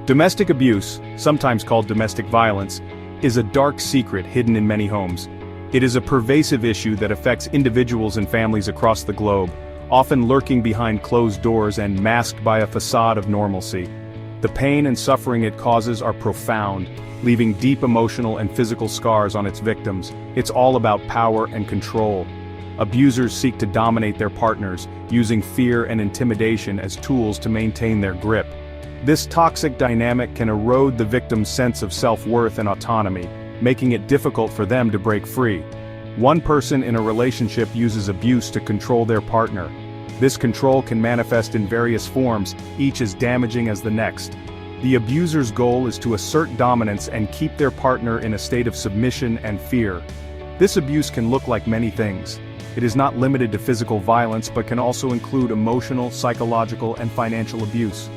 Domestic abuse, sometimes called domestic violence, is a dark secret hidden in many homes. It is a pervasive issue that affects individuals and families across the globe, often lurking behind closed doors and masked by a facade of normalcy. The pain and suffering it causes are profound, leaving deep emotional and physical scars on its victims. It's all about power and control. Abusers seek to dominate their partners, using fear and intimidation as tools to maintain their grip. This toxic dynamic can erode the victim's sense of self-worth and autonomy, making it difficult for them to break free. One person in a relationship uses abuse to control their partner. This control can manifest in various forms, each as damaging as the next. The abuser's goal is to assert dominance and keep their partner in a state of submission and fear. This abuse can look like many things. It is not limited to physical violence but can also include emotional, psychological, and financial abuse.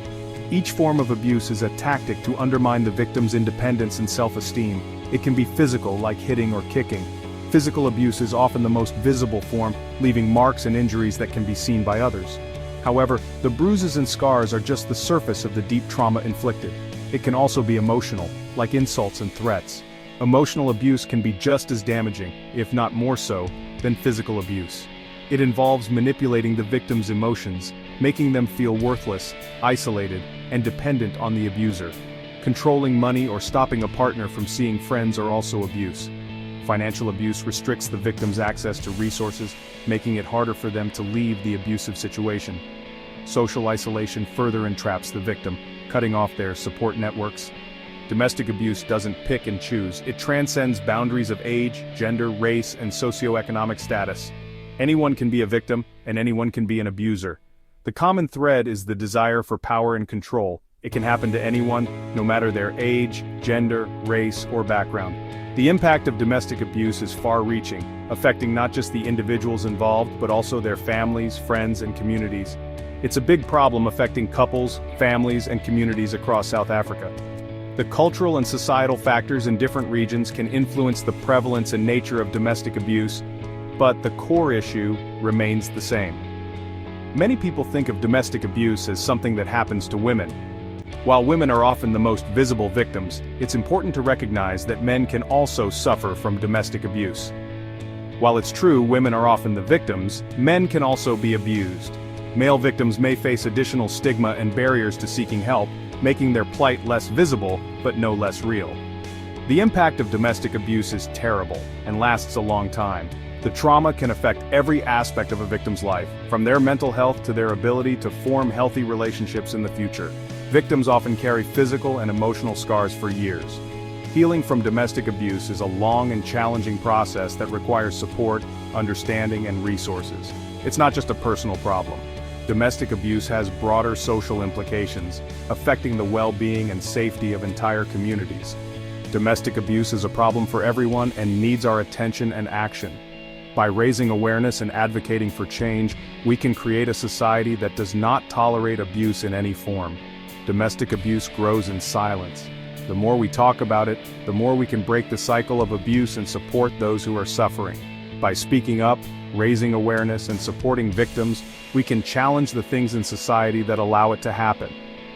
Each form of abuse is a tactic to undermine the victim's independence and self-esteem. It can be physical, like hitting or kicking. Physical abuse is often the most visible form, leaving marks and injuries that can be seen by others. However, the bruises and scars are just the surface of the deep trauma inflicted. It can also be emotional, like insults and threats. Emotional abuse can be just as damaging, if not more so, than physical abuse. It involves manipulating the victim's emotions, making them feel worthless, isolated, and dependent on the abuser. Controlling money or stopping a partner from seeing friends are also abuse. Financial abuse restricts the victim's access to resources, making it harder for them to leave the abusive situation. Social isolation further entraps the victim, cutting off their support networks. Domestic abuse doesn't pick and choose. It transcends boundaries of age, gender, race, and socioeconomic status. Anyone can be a victim, and anyone can be an abuser. The common thread is the desire for power and control. It can happen to anyone, no matter their age, gender, race, or background. The impact of domestic abuse is far-reaching, affecting not just the individuals involved, but also their families, friends, and communities. It's a big problem affecting couples, families, and communities across South Africa. The cultural and societal factors in different regions can influence the prevalence and nature of domestic abuse, but the core issue remains the same. Many people think of domestic abuse as something that happens to women. While women are often the most visible victims, it's important to recognize that men can also suffer from domestic abuse. While it's true women are often the victims, men can also be abused. Male victims may face additional stigma and barriers to seeking help, making their plight less visible, but no less real. The impact of domestic abuse is terrible and lasts a long time. The trauma can affect every aspect of a victim's life, from their mental health to their ability to form healthy relationships in the future. Victims often carry physical and emotional scars for years. Healing from domestic abuse is a long and challenging process that requires support, understanding, and resources. It's not just a personal problem. Domestic abuse has broader social implications, affecting the well-being and safety of entire communities. Domestic abuse is a problem for everyone and needs our attention and action. By raising awareness and advocating for change, we can create a society that does not tolerate abuse in any form. Domestic abuse grows in silence. The more we talk about it, the more we can break the cycle of abuse and support those who are suffering. By speaking up, raising awareness, and supporting victims, we can challenge the things in society that allow it to happen.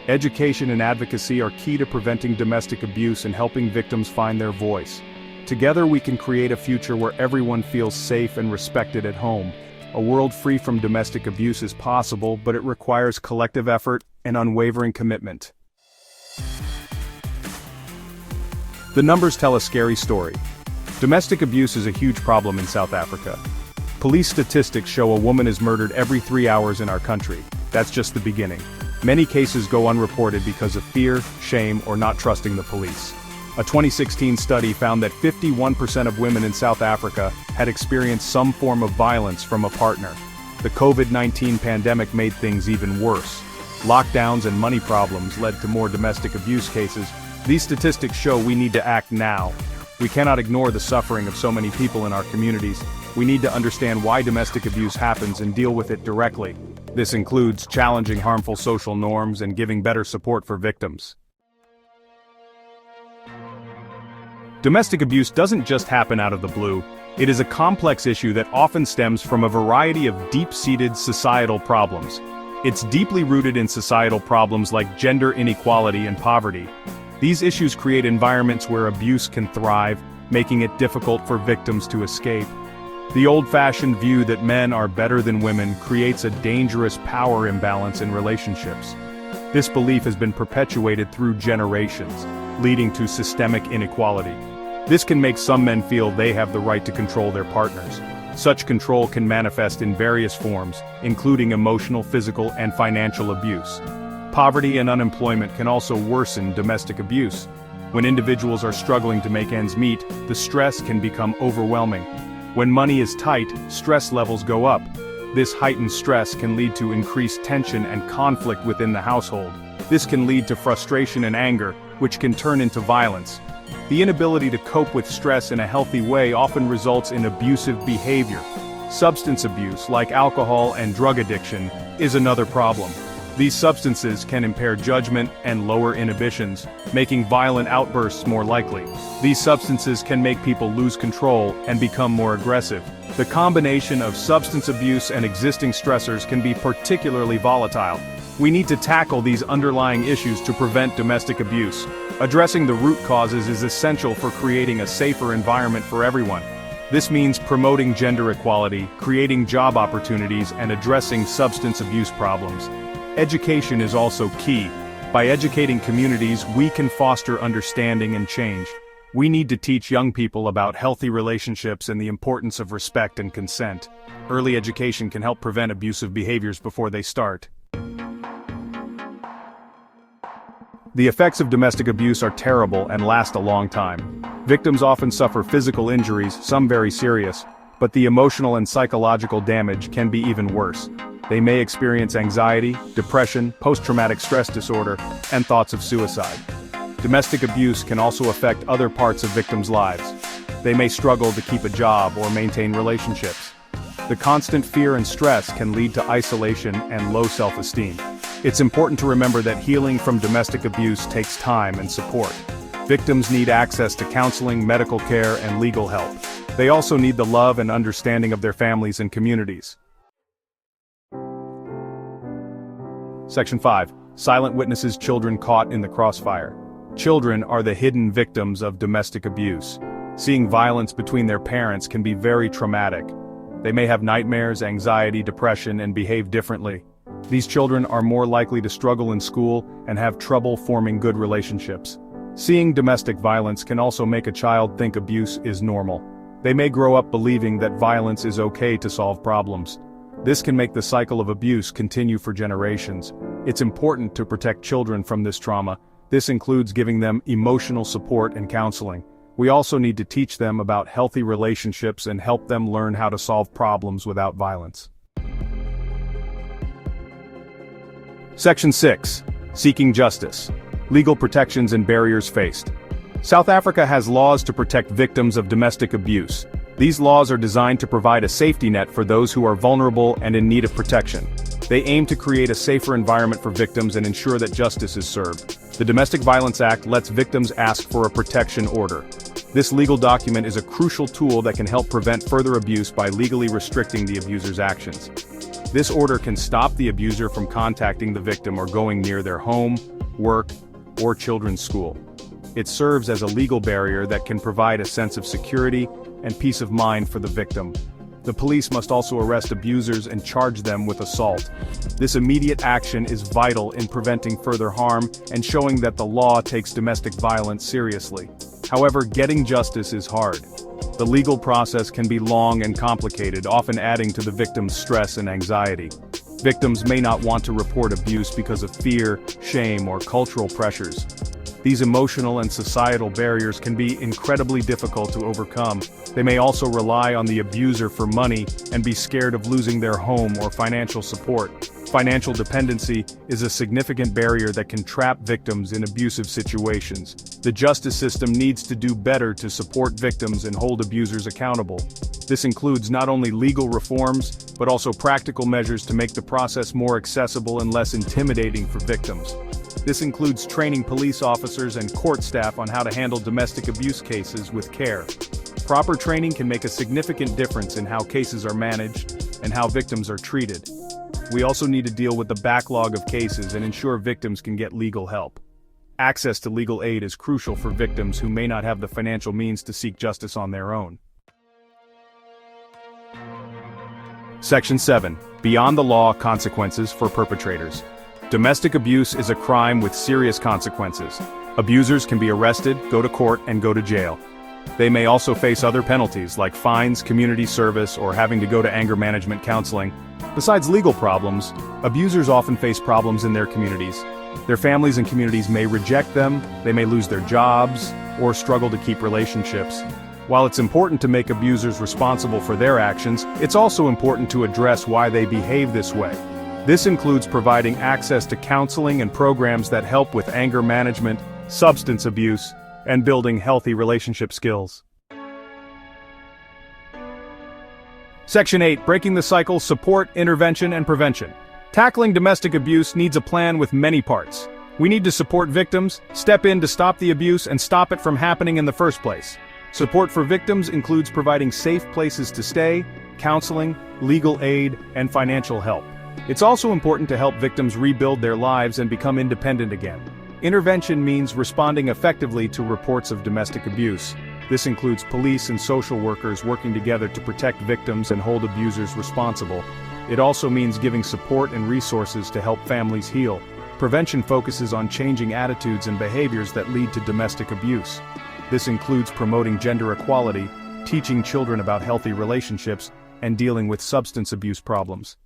Education and advocacy are key to preventing domestic abuse and helping victims find their voice. Together we can create a future where everyone feels safe and respected at home. A world free from domestic abuse is possible, but it requires collective effort and unwavering commitment. The numbers tell a scary story. Domestic abuse is a huge problem in South Africa. Police statistics show a woman is murdered every 3 hours in our country. That's just the beginning. Many cases go unreported because of fear, shame, or not trusting the police. A 2016 study found that 51% of women in South Africa had experienced some form of violence from a partner. The COVID-19 pandemic made things even worse. Lockdowns and money problems led to more domestic abuse cases. These statistics show we need to act now. We cannot ignore the suffering of so many people in our communities. We need to understand why domestic abuse happens and deal with it directly. This includes challenging harmful social norms and giving better support for victims. Domestic abuse doesn't just happen out of the blue. It is a complex issue that often stems from a variety of deep-seated societal problems. It's deeply rooted in societal problems like gender inequality and poverty. These issues create environments where abuse can thrive, making it difficult for victims to escape. The old-fashioned view that men are better than women creates a dangerous power imbalance in relationships. This belief has been perpetuated through generations, leading to systemic inequality. This can make some men feel they have the right to control their partners. Such control can manifest in various forms, including emotional, physical, and financial abuse. Poverty and unemployment can also worsen domestic abuse. When individuals are struggling to make ends meet, the stress can become overwhelming. When money is tight, stress levels go up. This heightened stress can lead to increased tension and conflict within the household. This can lead to frustration and anger, which can turn into violence. The inability to cope with stress in a healthy way often results in abusive behavior. Substance abuse, like alcohol and drug addiction, is another problem. These substances can impair judgment and lower inhibitions, making violent outbursts more likely. These substances can make people lose control and become more aggressive. The combination of substance abuse and existing stressors can be particularly volatile. We need to tackle these underlying issues to prevent domestic abuse. Addressing the root causes is essential for creating a safer environment for everyone. This means promoting gender equality, creating job opportunities, and addressing substance abuse problems. Education is also key. By educating communities, we can foster understanding and change. We need to teach young people about healthy relationships and the importance of respect and consent. Early education can help prevent abusive behaviors before they start. The effects of domestic abuse are terrible and last a long time. Victims often suffer physical injuries, some very serious, but the emotional and psychological damage can be even worse. They may experience anxiety, depression, post-traumatic stress disorder, and thoughts of suicide. Domestic abuse can also affect other parts of victims' lives. They may struggle to keep a job or maintain relationships. The constant fear and stress can lead to isolation and low self-esteem. It's important to remember that healing from domestic abuse takes time and support. Victims need access to counseling, medical care, and legal help. They also need the love and understanding of their families and communities. Section 5. Silent witnesses: children caught in the crossfire. Children are the hidden victims of domestic abuse. Seeing violence between their parents can be very traumatic. They may have nightmares, anxiety, depression, and behave differently. These children are more likely to struggle in school and have trouble forming good relationships. Seeing domestic violence can also make a child think abuse is normal. They may grow up believing that violence is okay to solve problems. This can make the cycle of abuse continue for generations. It's important to protect children from this trauma. This includes giving them emotional support and counseling. We also need to teach them about healthy relationships and help them learn how to solve problems without violence. Section 6. Seeking justice. Legal protections and barriers faced. South Africa has laws to protect victims of domestic abuse. These laws are designed to provide a safety net for those who are vulnerable and in need of protection. They aim to create a safer environment for victims and ensure that justice is served. The Domestic Violence Act lets victims ask for a protection order. This legal document is a crucial tool that can help prevent further abuse by legally restricting the abuser's actions. This order can stop the abuser from contacting the victim or going near their home, work, or children's school. It serves as a legal barrier that can provide a sense of security and peace of mind for the victim. The police must also arrest abusers and charge them with assault. This immediate action is vital in preventing further harm and showing that the law takes domestic violence seriously. However, getting justice is hard. The legal process can be long and complicated, often adding to the victim's stress and anxiety. Victims may not want to report abuse because of fear, shame, or cultural pressures. These emotional and societal barriers can be incredibly difficult to overcome. They may also rely on the abuser for money and be scared of losing their home or financial support. Financial dependency is a significant barrier that can trap victims in abusive situations. The justice system needs to do better to support victims and hold abusers accountable. This includes not only legal reforms, but also practical measures to make the process more accessible and less intimidating for victims. This includes training police officers and court staff on how to handle domestic abuse cases with care. Proper training can make a significant difference in how cases are managed and how victims are treated. We also need to deal with the backlog of cases and ensure victims can get legal help. Access to legal aid is crucial for victims who may not have the financial means to seek justice on their own. Section 7. Beyond the law, consequences for perpetrators. Domestic abuse is a crime with serious consequences. Abusers can be arrested, go to court, and go to jail. They may also face other penalties like fines, community service, or having to go to anger management counseling. Besides legal problems, abusers often face problems in their communities. Their families and communities may reject them, they may lose their jobs, or struggle to keep relationships. While it's important to make abusers responsible for their actions, it's also important to address why they behave this way. This includes providing access to counseling and programs that help with anger management, substance abuse, and building healthy relationship skills. Section 8. Breaking the cycle, support, intervention, and prevention. Tackling domestic abuse needs a plan with many parts. We need to support victims, step in to stop the abuse, and stop it from happening in the first place. Support for victims includes providing safe places to stay, counseling, legal aid, and financial help. It's also important to help victims rebuild their lives and become independent again. Intervention means responding effectively to reports of domestic abuse. This includes police and social workers working together to protect victims and hold abusers responsible. It also means giving support and resources to help families heal. Prevention focuses on changing attitudes and behaviors that lead to domestic abuse. This includes promoting gender equality, teaching children about healthy relationships, and dealing with substance abuse problems.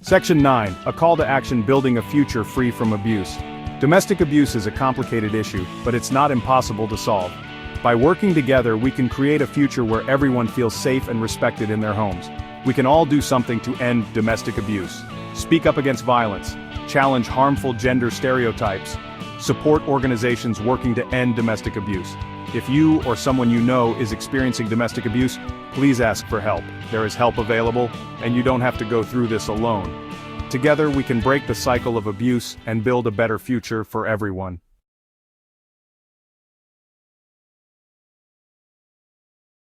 Section 9. A call to action, building a future free from abuse. Domestic abuse is a complicated issue, but it's not impossible to solve. By working together, we can create a future where everyone feels safe and respected in their homes. We can all do something to end domestic abuse. Speak up against violence, challenge harmful gender stereotypes, support organizations working to end domestic abuse. If you or someone you know is experiencing domestic abuse, please ask for help. There is help available, and you don't have to go through this alone. Together we can break the cycle of abuse and build a better future for everyone.